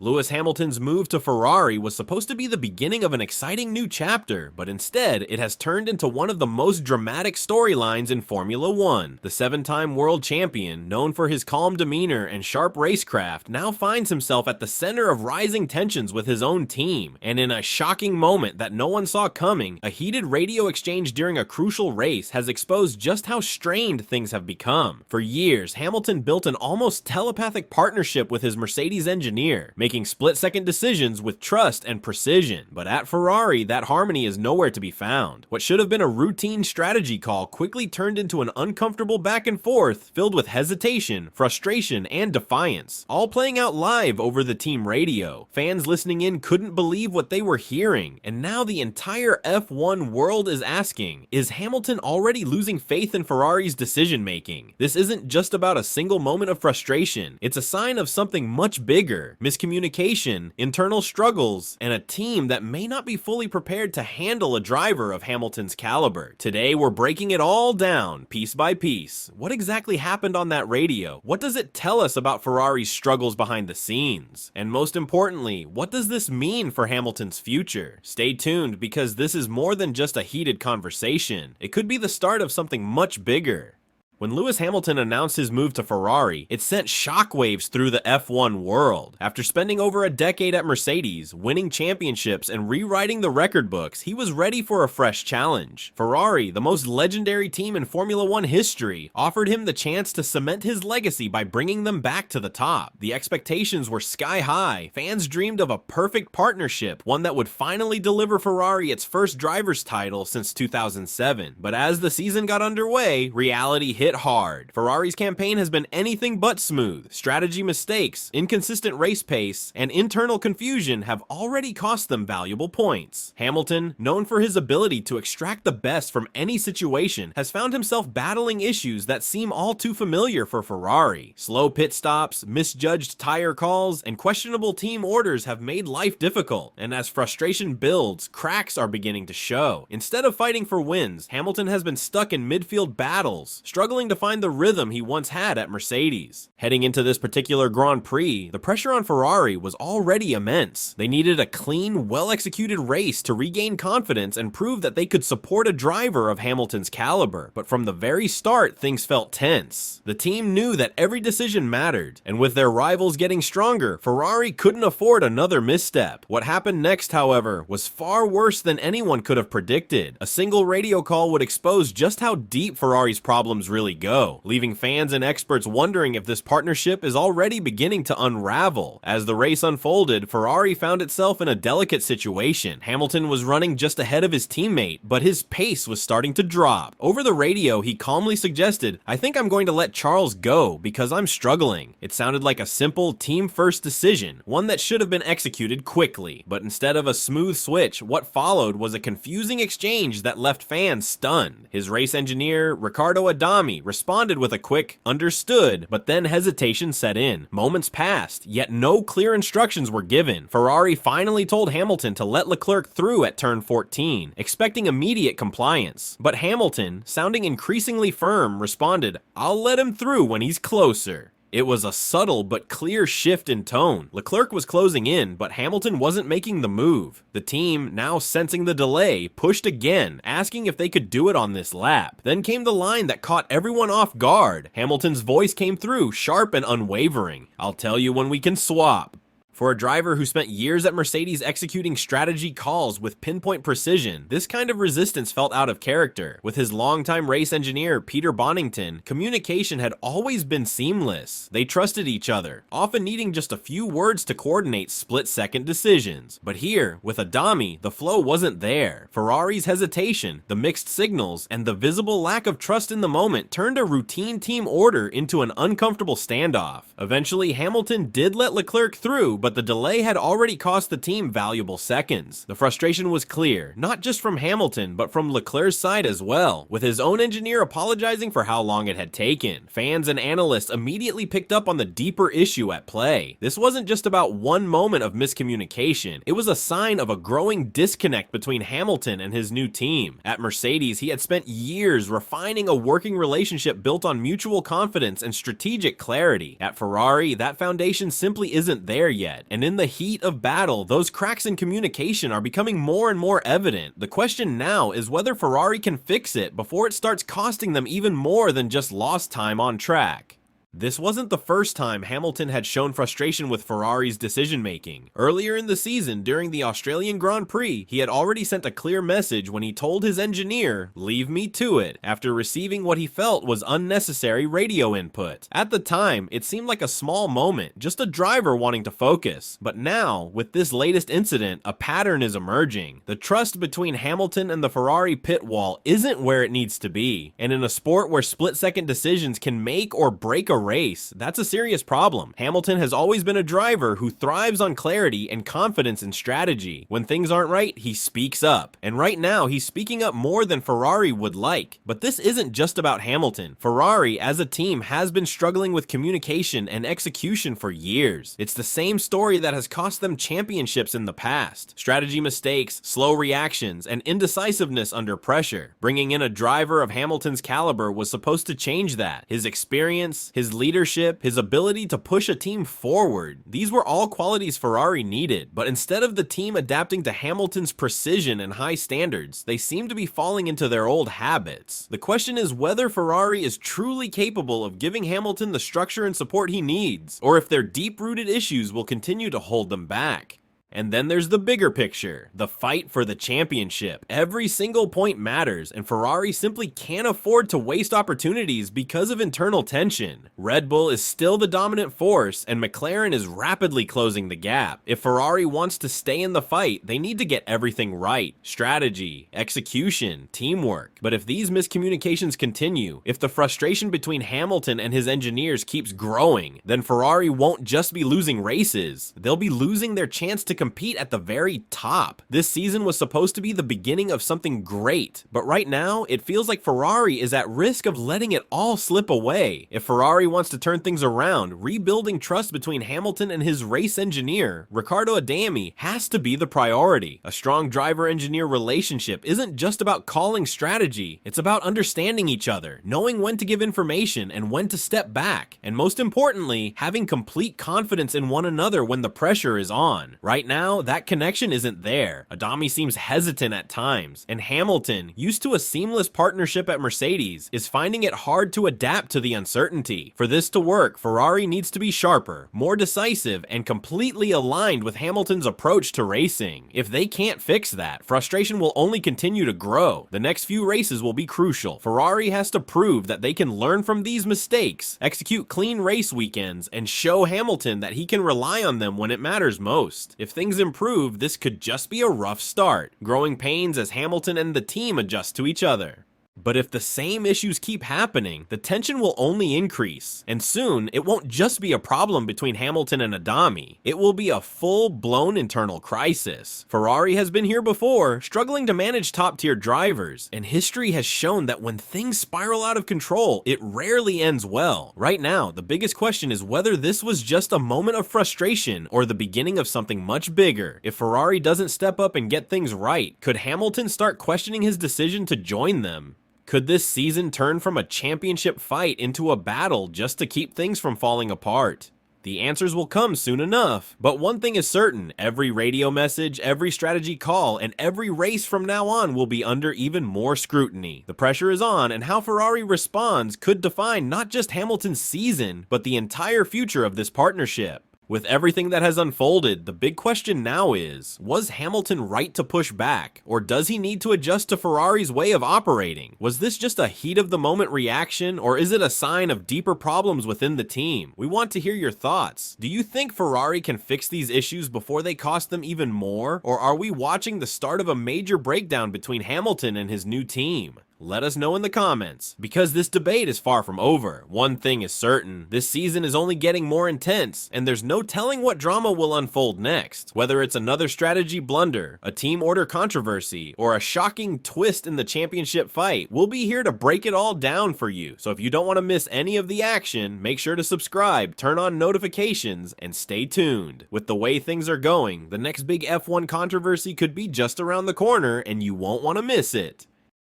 Lewis Hamilton's move to Ferrari was supposed to be the beginning of an exciting new chapter, but instead, it has turned into one of the most dramatic storylines in Formula One. The 7-time world champion, known for his calm demeanor and sharp racecraft, now finds himself at the center of rising tensions with his own team, and in a shocking moment that no one saw coming, a heated radio exchange during a crucial race has exposed just how strained things have become. For years, Hamilton built an almost telepathic partnership with his Mercedes engineer, making split-second decisions with trust and precision. But at Ferrari, that harmony is nowhere to be found. What should have been a routine strategy call quickly turned into an uncomfortable back and forth filled with hesitation, frustration, and defiance, all playing out live over the team radio. Fans listening in couldn't believe what they were hearing, and now the entire F1 world is asking, is Hamilton already losing faith in Ferrari's decision-making? This isn't just about a single moment of frustration, it's a sign of something much bigger: miscommunication, internal struggles, and a team that may not be fully prepared to handle a driver of Hamilton's caliber. Today, we're breaking it all down, piece by piece. What exactly happened on that radio? What does it tell us about Ferrari's struggles behind the scenes? And most importantly, what does this mean for Hamilton's future? Stay tuned, because this is more than just a heated conversation. It could be the start of something much bigger. When Lewis Hamilton announced his move to Ferrari, it sent shockwaves through the F1 world. After spending over a decade at Mercedes, winning championships, and rewriting the record books, he was ready for a fresh challenge. Ferrari, the most legendary team in Formula One history, offered him the chance to cement his legacy by bringing them back to the top. The expectations were sky high. Fans dreamed of a perfect partnership, one that would finally deliver Ferrari its first driver's title since 2007. But as the season got underway, reality hit hard. Ferrari's campaign has been anything but smooth. Strategy mistakes, inconsistent race pace, and internal confusion have already cost them valuable points. Hamilton, known for his ability to extract the best from any situation, has found himself battling issues that seem all too familiar for Ferrari. Slow pit stops, misjudged tire calls, and questionable team orders have made life difficult, and as frustration builds, cracks are beginning to show. Instead of fighting for wins, Hamilton has been stuck in midfield battles, struggling to find the rhythm he once had at Mercedes. Heading into this particular Grand Prix, the pressure on Ferrari was already immense. They needed a clean, well-executed race to regain confidence and prove that they could support a driver of Hamilton's caliber, but from the very start, things felt tense. The team knew that every decision mattered, and with their rivals getting stronger, Ferrari couldn't afford another misstep. What happened next, however, was far worse than anyone could have predicted. A single radio call would expose just how deep Ferrari's problems really go, leaving fans and experts wondering if this partnership is already beginning to unravel. As the race unfolded, Ferrari found itself in a delicate situation. Hamilton was running just ahead of his teammate, but his pace was starting to drop. Over the radio, he calmly suggested, "I think I'm going to let Charles go because I'm struggling." It sounded like a simple team-first decision, one that should have been executed quickly. But instead of a smooth switch, what followed was a confusing exchange that left fans stunned. His race engineer, Ricardo Adami, responded with a quick, "Understood," but then hesitation set in. Moments passed, yet no clear instructions were given. Ferrari finally told Hamilton to let Leclerc through at turn 14, expecting immediate compliance. But Hamilton, sounding increasingly firm, responded, "I'll let him through when he's closer." It was a subtle but clear shift in tone. Leclerc was closing in, but Hamilton wasn't making the move. The team, now sensing the delay, pushed again, asking if they could do it on this lap. Then came the line that caught everyone off guard. Hamilton's voice came through, sharp and unwavering. "I'll tell you when we can swap." For a driver who spent years at Mercedes executing strategy calls with pinpoint precision, this kind of resistance felt out of character. With his longtime race engineer, Peter Bonington, communication had always been seamless. They trusted each other, often needing just a few words to coordinate split-second decisions. But here, with Adami, the flow wasn't there. Ferrari's hesitation, the mixed signals, and the visible lack of trust in the moment turned a routine team order into an uncomfortable standoff. Eventually, Hamilton did let Leclerc through, but the delay had already cost the team valuable seconds. The frustration was clear, not just from Hamilton, but from Leclerc's side as well, with his own engineer apologizing for how long it had taken. Fans and analysts immediately picked up on the deeper issue at play. This wasn't just about one moment of miscommunication, it was a sign of a growing disconnect between Hamilton and his new team. At Mercedes, he had spent years refining a working relationship built on mutual confidence and strategic clarity. At Ferrari, that foundation simply isn't there yet. yet, and in the heat of battle, those cracks in communication are becoming more and more evident. The question now is whether Ferrari can fix it before it starts costing them even more than just lost time on track. This wasn't the first time Hamilton had shown frustration with Ferrari's decision-making. Earlier in the season, during the Australian Grand Prix, he had already sent a clear message when he told his engineer, "Leave me to it," after receiving what he felt was unnecessary radio input. At the time, it seemed like a small moment, just a driver wanting to focus. But now, with this latest incident, a pattern is emerging. The trust between Hamilton and the Ferrari pit wall isn't where it needs to be. And in a sport where split-second decisions can make or break a race, that's a serious problem. Hamilton has always been a driver who thrives on clarity and confidence in strategy. When things aren't right, he speaks up. And right now, he's speaking up more than Ferrari would like. But this isn't just about Hamilton. Ferrari, as a team, has been struggling with communication and execution for years. It's the same story that has cost them championships in the past. Strategy mistakes, slow reactions, and indecisiveness under pressure. Bringing in a driver of Hamilton's caliber was supposed to change that. His experience, his leadership, his ability to push a team forward. These were all qualities Ferrari needed, but instead of the team adapting to Hamilton's precision and high standards, they seem to be falling into their old habits. The question is whether Ferrari is truly capable of giving Hamilton the structure and support he needs, or if their deep-rooted issues will continue to hold them back. And then there's the bigger picture, the fight for the championship. Every single point matters, and Ferrari simply can't afford to waste opportunities because of internal tension. Red Bull is still the dominant force, and McLaren is rapidly closing the gap. If Ferrari wants to stay in the fight, they need to get everything right. Strategy, execution, teamwork. But if these miscommunications continue, if the frustration between Hamilton and his engineers keeps growing, then Ferrari won't just be losing races, they'll be losing their chance to compete at the very top. This season was supposed to be the beginning of something great, but right now, it feels like Ferrari is at risk of letting it all slip away. If Ferrari wants to turn things around, rebuilding trust between Hamilton and his race engineer, Ricardo Adami, has to be the priority. A strong driver-engineer relationship isn't just about calling strategy, it's about understanding each other, knowing when to give information and when to step back, and most importantly, having complete confidence in one another when the pressure is on. Right now, that connection isn't there. Adami seems hesitant at times, and Hamilton, used to a seamless partnership at Mercedes, is finding it hard to adapt to the uncertainty. For this to work, Ferrari needs to be sharper, more decisive, and completely aligned with Hamilton's approach to racing. If they can't fix that, frustration will only continue to grow. The next few races will be crucial. Ferrari has to prove that they can learn from these mistakes, execute clean race weekends, and show Hamilton that he can rely on them when it matters most. If things improve, this could just be a rough start, growing pains as Hamilton and the team adjust to each other. But if the same issues keep happening, the tension will only increase, and soon it won't just be a problem between Hamilton and Adami, it will be a full-blown internal crisis. Ferrari has been here before, struggling to manage top-tier drivers, and history has shown that when things spiral out of control, it rarely ends well. Right now, the biggest question is whether this was just a moment of frustration or the beginning of something much bigger. If Ferrari doesn't step up and get things right, could Hamilton start questioning his decision to join them? Could this season turn from a championship fight into a battle just to keep things from falling apart? The answers will come soon enough, but one thing is certain, every radio message, every strategy call, and every race from now on will be under even more scrutiny. The pressure is on, and how Ferrari responds could define not just Hamilton's season, but the entire future of this partnership. With everything that has unfolded, the big question now is, was Hamilton right to push back, or does he need to adjust to Ferrari's way of operating? Was this just a heat-of-the-moment reaction, or is it a sign of deeper problems within the team? We want to hear your thoughts. Do you think Ferrari can fix these issues before they cost them even more, or are we watching the start of a major breakdown between Hamilton and his new team? Let us know in the comments, because this debate is far from over. One thing is certain, this season is only getting more intense, and there's no telling what drama will unfold next. Whether it's another strategy blunder, a team order controversy, or a shocking twist in the championship fight, we'll be here to break it all down for you. So if you don't want to miss any of the action, make sure to subscribe, turn on notifications, and stay tuned. With the way things are going, the next big F1 controversy could be just around the corner, and you won't want to miss it.